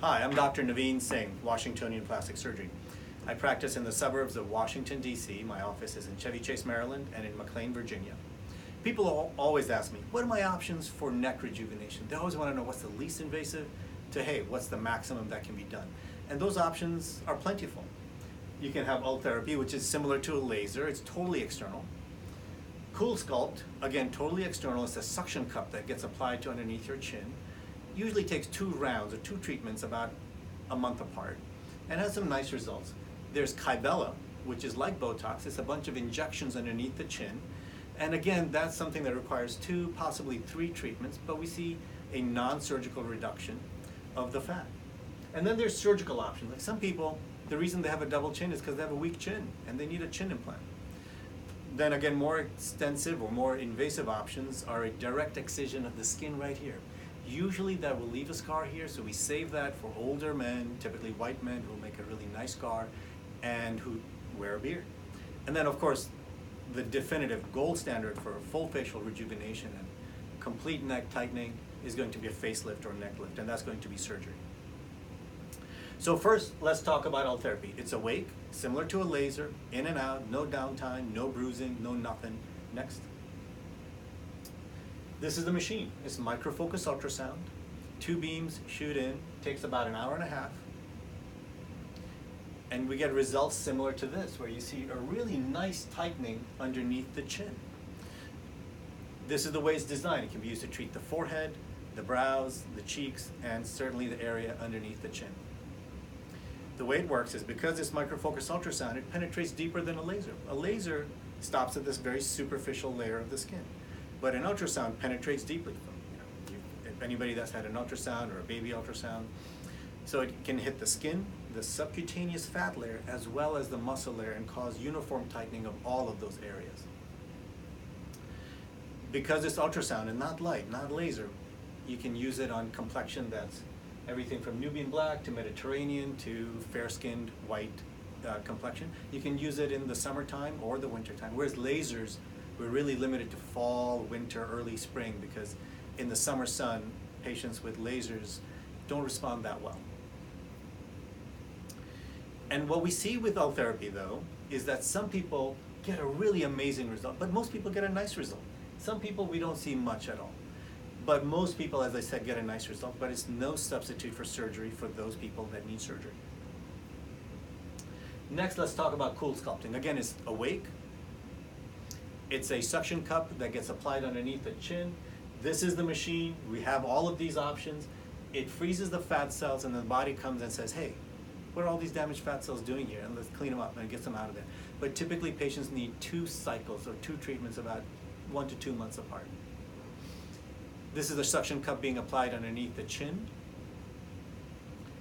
Hi, I'm Dr. Naveen Singh, Washingtonian plastic surgery. I practice in the suburbs of Washington, D.C. My office is in Chevy Chase, Maryland, and in McLean, Virginia. People always ask me, what are my options for neck rejuvenation? They always want to know what's the least invasive to, hey, what's the maximum that can be done? And those options are plentiful. You can have Ultherapy, which is similar to a laser. It's totally external. CoolSculpt, again, totally external. It's a suction cup that gets applied to underneath your chin. Usually takes 2 rounds or 2 treatments about a month apart and has some nice results. There's Kybella, which is like Botox. It's a bunch of injections underneath the chin. And again, that's something that requires 2, possibly 3 treatments, but we see a non-surgical reduction of the fat. And then there's surgical options. Like some people, the reason they have a double chin is because they have a weak chin and they need a chin implant. Then again, more extensive or more invasive options are a direct excision of the skin right here. Usually that will leave a scar here, so we save that for older men, typically white men who make a really nice scar and who wear a beard. And then of course, the definitive gold standard for full facial rejuvenation and complete neck tightening is going to be a facelift or neck lift, and that's going to be surgery. So first, let's talk about Ultherapy. It's awake, similar to a laser, in and out, no downtime, no bruising, no nothing. Next. This is the machine. It's microfocus ultrasound. 2 beams shoot in, takes about an hour and a half. And we get results similar to this, where you see a really nice tightening underneath the chin. This is the way it's designed. It can be used to treat the forehead, the brows, the cheeks, and certainly the area underneath the chin. The way it works is because it's microfocus ultrasound, it penetrates deeper than a laser. A laser stops at this very superficial layer of the skin. But an ultrasound penetrates deeply. If anybody that's had an ultrasound or a baby ultrasound, so it can hit the skin, the subcutaneous fat layer, as well as the muscle layer and cause uniform tightening of all of those areas. Because it's ultrasound and not light, not laser, you can use it on complexion that's everything from Nubian black to Mediterranean to fair-skinned white complexion. You can use it in the summertime or the wintertime, whereas lasers, we're really limited to fall, winter, early spring, because in the summer sun, patients with lasers don't respond that well. And what we see with Ultherapy, though, is that some people get a really amazing result, but most people get a nice result. Some people we don't see much at all. But most people, as I said, get a nice result, but it's no substitute for surgery for those people that need surgery. Next, let's talk about CoolSculpting. Again, it's awake. It's a suction cup that gets applied underneath the chin. This is the machine. We have all of these options. It freezes the fat cells and the body comes and says, hey, what are all these damaged fat cells doing here? And let's clean them up and get them out of there. But typically patients need 2 cycles or 2 treatments about 1 to 2 months apart. This is the suction cup being applied underneath the chin.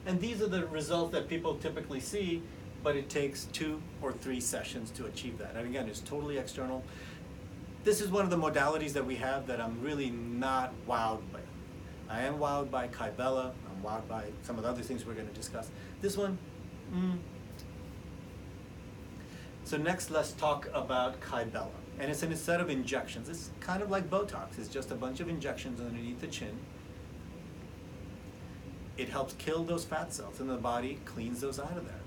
And these are the results that people typically see, but it takes 2 or 3 sessions to achieve that. And again, it's totally external. This is one of the modalities that we have that I'm really not wowed by. I am wowed by Kybella. I'm wowed by some of the other things we're going to discuss. This one, So next, let's talk about Kybella. And it's a set of injections. It's kind of like Botox. It's just a bunch of injections underneath the chin. It helps kill those fat cells and the body cleans those out of there.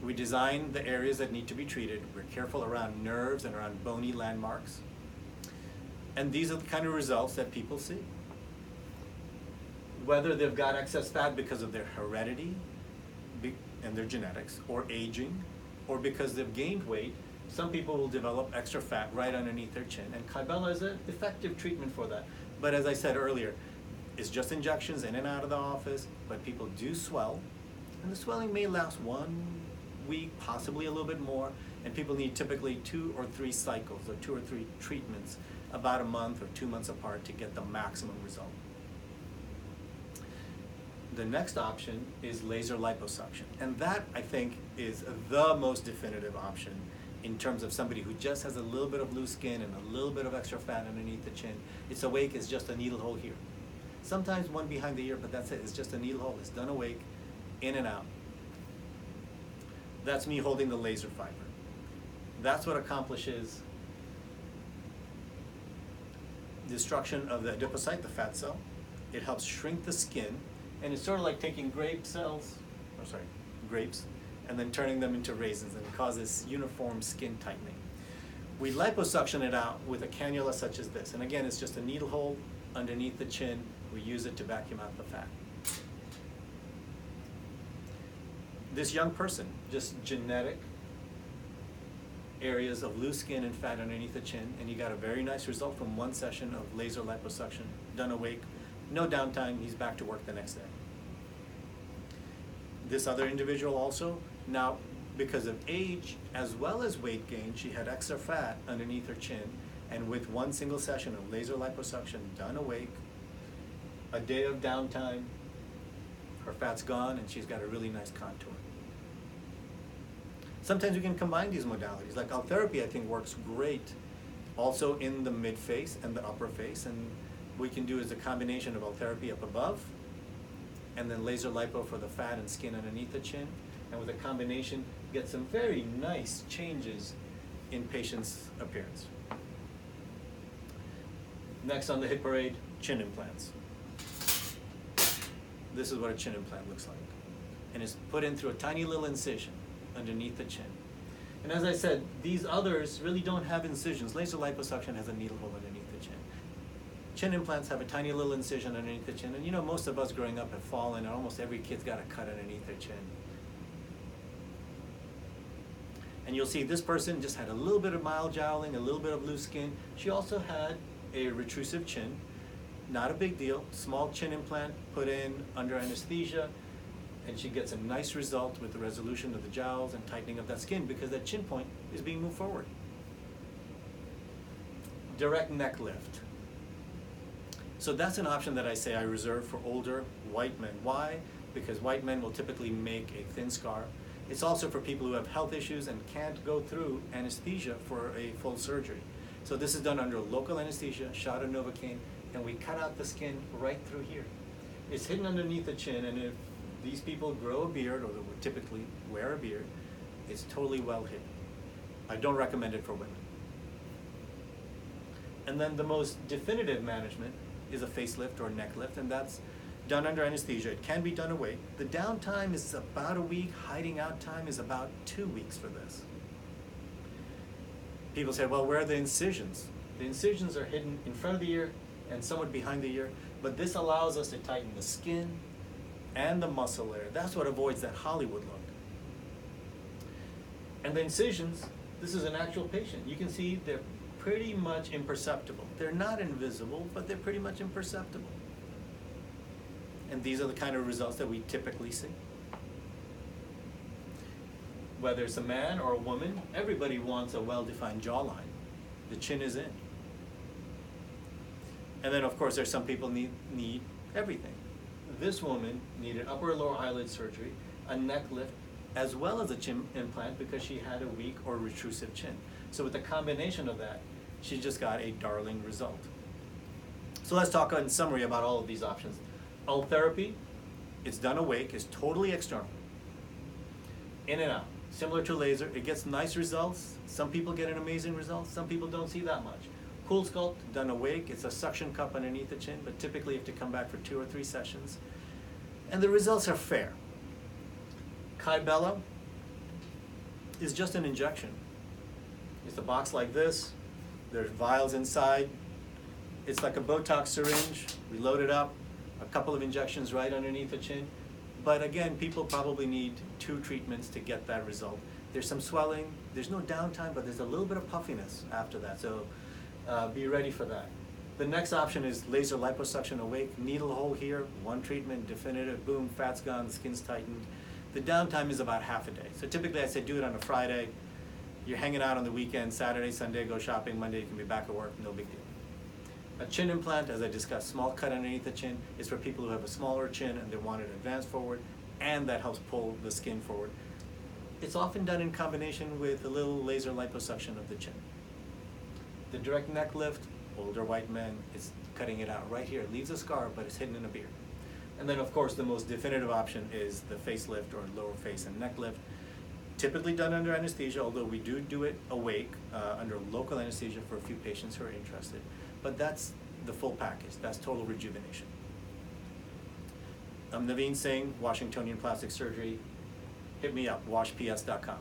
We design the areas that need to be treated. We're careful around nerves and around bony landmarks. And these are the kind of results that people see. Whether they've got excess fat because of their heredity and their genetics, or aging, or because they've gained weight, some people will develop extra fat right underneath their chin. And Kybella is an effective treatment for that. But as I said earlier, it's just injections in and out of the office, but people do swell. And the swelling may last 1 week, possibly a little bit more, and people need typically 2 or 3 cycles or 2 or 3 treatments about a month or 2 months apart to get the maximum result. The next option is laser liposuction, and that, I think, is the most definitive option in terms of somebody who just has a little bit of loose skin and a little bit of extra fat underneath the chin. It's awake, it's just a needle hole here. Sometimes one behind the ear, but that's it. It's just a needle hole. It's done awake, in and out. That's me holding the laser fiber. That's what accomplishes destruction of the adipocyte, the fat cell. It helps shrink the skin. And it's sort of like taking grapes, and then turning them into raisins, and it causes uniform skin tightening. We liposuction it out with a cannula such as this. And again, it's just a needle hole underneath the chin. We use it to vacuum out the fat. This young person, just genetic areas of loose skin and fat underneath the chin, and he got a very nice result from one session of laser liposuction, done awake, no downtime, he's back to work the next day. This other individual also, now because of age as well as weight gain, she had extra fat underneath her chin, and with one single session of laser liposuction done awake, a day of downtime, her fat's gone and she's got a really nice contour. Sometimes we can combine these modalities, like Ultherapy I think works great also in the mid face and the upper face, and what we can do is a combination of Ultherapy up above and then laser lipo for the fat and skin underneath the chin, and with a combination get some very nice changes in patients' appearance. Next on the hit parade, chin implants. This is what a chin implant looks like, and it's put in through a tiny little incision underneath the chin. And as I said, these others really don't have incisions. Laser liposuction has a needle hole underneath the chin. Chin implants have a tiny little incision underneath the chin, and you know, most of us growing up have fallen, and almost every kid's got a cut underneath their chin. And you'll see this person just had a little bit of mild jowling, a little bit of loose skin. She also had a retrusive chin, not a big deal, small chin implant put in under anesthesia, and she gets a nice result with the resolution of the jowls and tightening of that skin because that chin point is being moved forward. Direct neck lift. So that's an option that I say I reserve for older white men. Why? Because white men will typically make a thin scar. It's also for people who have health issues and can't go through anesthesia for a full surgery. So this is done under local anesthesia, shot of Novocaine, and we cut out the skin right through here. It's hidden underneath the chin, and if these people grow a beard, or they would typically wear a beard, it's totally well hidden. I don't recommend it for women. And then the most definitive management is a facelift or neck lift, and that's done under anesthesia. It can be done awake. The downtime is about a week. Hiding out time is about 2 weeks for this. People say, well, where are the incisions? The incisions are hidden in front of the ear and somewhat behind the ear, but this allows us to tighten the skin and the muscle layer. That's what avoids that Hollywood look. And the incisions, this is an actual patient. You can see they're pretty much imperceptible. They're not invisible, but they're pretty much imperceptible. And these are the kind of results that we typically see. Whether it's a man or a woman, everybody wants a well-defined jawline. The chin is in. And then, of course, there's some people need everything. This woman needed upper and lower eyelid surgery, a neck lift, as well as a chin implant because she had a weak or retrusive chin. So with the combination of that, she just got a darling result. So let's talk in summary about all of these options. Ultherapy, it's done awake, is totally external. In and out, similar to laser, it gets nice results. Some people get an amazing result, some people don't see that much. CoolSculpt, done awake, it's a suction cup underneath the chin, but typically you have to come back for 2 or 3 sessions. And the results are fair. Kybella is just an injection. It's a box like this, there's vials inside. It's like a Botox syringe, we load it up, a couple of injections right underneath the chin. But again, people probably need 2 treatments to get that result. There's some swelling, there's no downtime, but there's a little bit of puffiness after that, so be ready for that. The next option is laser liposuction awake, needle hole here, 1 treatment, definitive, boom, fat's gone, the skin's tightened. The downtime is about half a day. So typically I say do it on a Friday, you're hanging out on the weekend, Saturday, Sunday, go shopping, Monday you can be back at work, no big deal. A chin implant, as I discussed, small cut underneath the chin, is for people who have a smaller chin and they want it advanced forward, and that helps pull the skin forward. It's often done in combination with a little laser liposuction of the chin. The direct neck lift, older white men, is cutting it out right here. It leaves a scar, but it's hidden in a beard. And then, of course, the most definitive option is the facelift or lower face and neck lift, typically done under anesthesia, although we do it awake under local anesthesia for a few patients who are interested. But that's the full package. That's total rejuvenation. I'm Naveen Singh, Washingtonian Plastic Surgery. Hit me up, washps.com.